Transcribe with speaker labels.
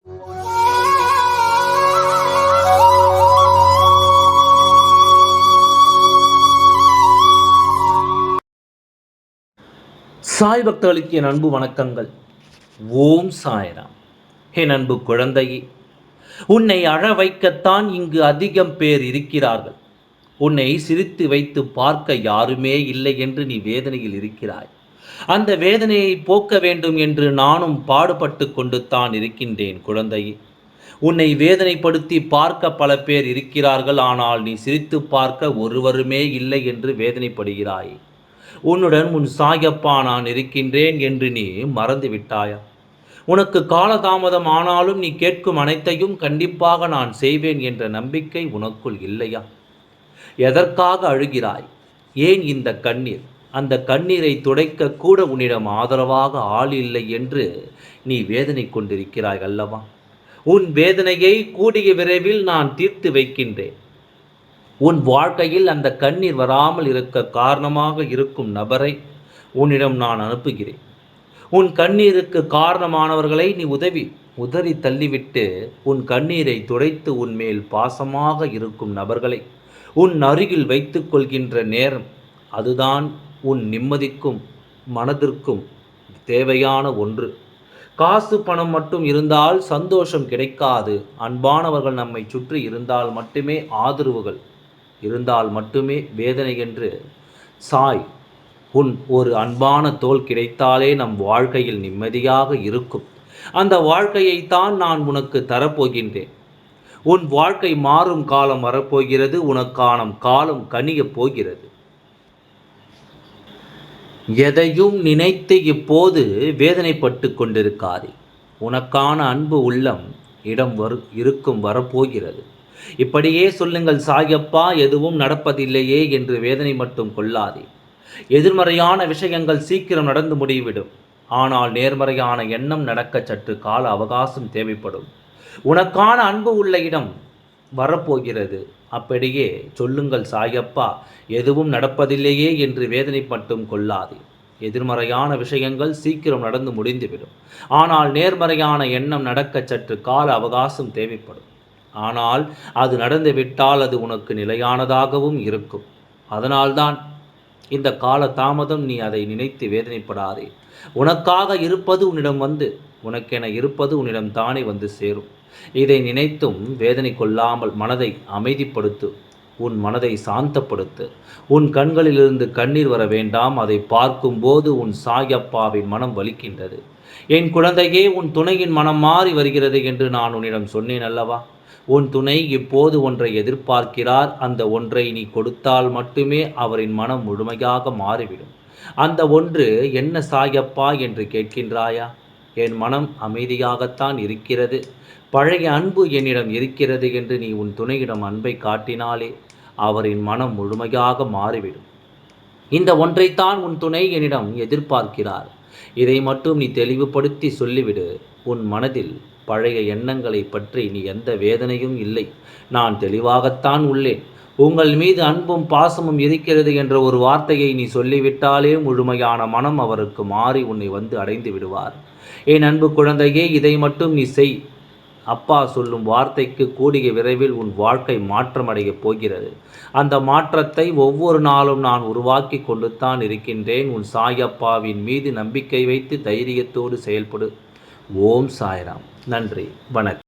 Speaker 1: சாய் பக்தர்களுக்கு என் அன்பு வணக்கங்கள். ஓம் சாய்ராம். என் அன்பு குழந்தையே, உன்னை அழ வைக்கத்தான் இங்கு அதிகம் பேர் இருக்கிறார்கள். உன்னை சிரித்து வைத்து பார்க்க யாருமே இல்லை என்று நீ வேதனையில் இருக்கிறாய். அந்த வேதனையை போக்க வேண்டும் என்று நானும் பாடுபட்டு கொண்டு தான் இருக்கின்றேன் குழந்தையே. உன்னை வேதனைப்படுத்தி பார்க்க பல பேர் இருக்கிறார்கள். ஆனால் நீ சிரித்து பார்க்க ஒருவருமே இல்லை என்று வேதனைப்படுகிறாய். உன்னுடன் உன் சாயப்பா நான் இருக்கின்றேன் என்று நீ மறந்து விட்டாயா? உனக்கு காலதாமதம் ஆனாலும் நீ கேட்கும் அனைத்தையும் கண்டிப்பாக நான் செய்வேன் என்ற நம்பிக்கை உனக்குள் இல்லையா? எதற்காக அழுகிறாய்? ஏன் இந்த கண்ணீர்? அந்த கண்ணீரை துடைக்க கூட உன்னிடம் ஆதரவாக ஆள் இல்லை என்று நீ வேதனை கொண்டிருக்கிறாய் அல்லவா? உன் வேதனையை கூடிய விரைவில் நான் தீர்த்து வைக்கின்றேன். உன் வாழ்க்கையில் அந்த கண்ணீர் வராமல் இருக்க காரணமாக இருக்கும் நபரை உன்னிடம் நான் அனுப்புகிறேன். உன் கண்ணீருக்கு காரணமானவர்களை நீ உதறி தள்ளிவிட்டு உன் கண்ணீரை துடைத்து உன்மேல் பாசமாக இருக்கும் நபர்களை உன் அருகில் வைத்துக் கொள்கின்ற நேரம், அதுதான் உன் நிம்மதிக்கும் மனதிற்கும் தேவையான ஒன்று. காசு பணம் மட்டும் இருந்தால் சந்தோஷம் கிடைக்காது. அன்பானவர்கள் நம்மை சுற்றி இருந்தால் மட்டுமே, ஆதரவுகள் இருந்தால் மட்டுமே வேதனை என்று சாய். ஒரு அன்பான தோள் கிடைத்தாலே நம் வாழ்க்கையில் நிம்மதியாக இருக்கும். அந்த வாழ்க்கையைத்தான் நான் உனக்கு தரப்போகின்றேன். உன் வாழ்க்கை மாறும் காலம் வரப்போகிறது. உனக்கான காலம் கனியப் போகிறது. எதையும் நினைத்து இப்போது வேதனைப்பட்டு கொண்டிருக்காதே. உனக்கான அன்பு உள்ளம் வரப்போகிறது. இப்படியே சொல்லுங்கள், சாயப்பா எதுவும் நடப்பதில்லையே என்று வேதனை மட்டும் கொள்ளாதே. எதிர்மறையான விஷயங்கள் சீக்கிரம் நடந்து முடிவிடும். ஆனால் நேர்மறையான எண்ணம் நடக்க சற்று கால அவகாசம் தேவைப்படும். உனக்கான அன்பு உள்ள இடம் வரப்போகிறது. அப்படியே சொல்லுங்கள், சாயப்பா எதுவும் நடப்பதில்லையே என்று வேதனை மட்டும் கொள்ளாதே. எதிர்மறையான விஷயங்கள் சீக்கிரம் நடந்து முடிந்துவிடும். ஆனால் நேர்மறையான எண்ணம் நடக்க சற்று கால அவகாசம் தேவைப்படும். ஆனால் அது நடந்துவிட்டால் அது உனக்கு நிலையானதாகவும் இருக்கும். அதனால்தான் இந்த கால தாமதம். நீ அதை நினைத்து வேதனைப்படாதே. உனக்காக இருப்பது உன்னிடம் உனக்கென இருப்பது உன்னிடம் தானே வந்து சேரும். இதை நினைத்தும் வேதனை கொள்ளாமல் மனதை அமைதிப்படுத்து. உன் மனதை சாந்தப்படுத்து. உன் கண்களிலிருந்து கண்ணீர் வர வேண்டாம். அதை பார்க்கும்போது உன் சாயப்பாவின் மனம் வலிக்கின்றது. என் குழந்தையே, உன் துணையின் மனம் மாறி வருகிறது என்று நான் உன்னிடம் சொன்னேன் அல்லவா? உன் துணை இப்போது ஒன்றை எதிர்பார்க்கிறார். அந்த ஒன்றை நீ கொடுத்தால் மட்டுமே அவரின் மனம் முழுமையாக மாறிவிடும். அந்த ஒன்று என்ன சாயப்பா என்று கேட்கின்றாயா? என் மனம் அமைதியாகத்தான் இருக்கிறது. பழைய அன்பு என்னிடம் இருக்கிறது என்று நீ உன் துணையிடம் அன்பை காட்டினாலே அவரின் மனம் முழுமையாக மாறிவிடும். இந்த ஒன்றைத்தான் உன் துணை என்னிடம் எதிர்பார்க்கிறார். இதை மட்டும் நீ தெளிவுபடுத்தி சொல்லிவிடு. உன் மனதில் பழைய எண்ணங்களை பற்றி நீ எந்த வேதனையும் இல்லை. நான் தெளிவாகத்தான் உள்ளேன். உங்கள் மீது அன்பும் பாசமும் இருக்கிறது என்ற ஒரு வார்த்தையை நீ சொல்லிவிட்டாலே முழுமையான மனம் அவருக்கு மாறி உன்னை வந்து அடைந்து விடுவார். என் அன்பு குழந்தையே, இதை மட்டும் நீ செய். அப்பா சொல்லும் வார்த்தைக்கு கூடிய விரைவில் உன் வாழ்க்கை மாற்றமடையப் போகிறது. அந்த மாற்றத்தை ஒவ்வொரு நாளும் நான் உருவாக்கி கொண்டுத்தான் இருக்கின்றேன். உன் சாயப்பாவின் மீது நம்பிக்கை வைத்து தைரியத்தோடு செயல்படு. ஓம் சாய்ராம். நன்றி, வணக்கம்.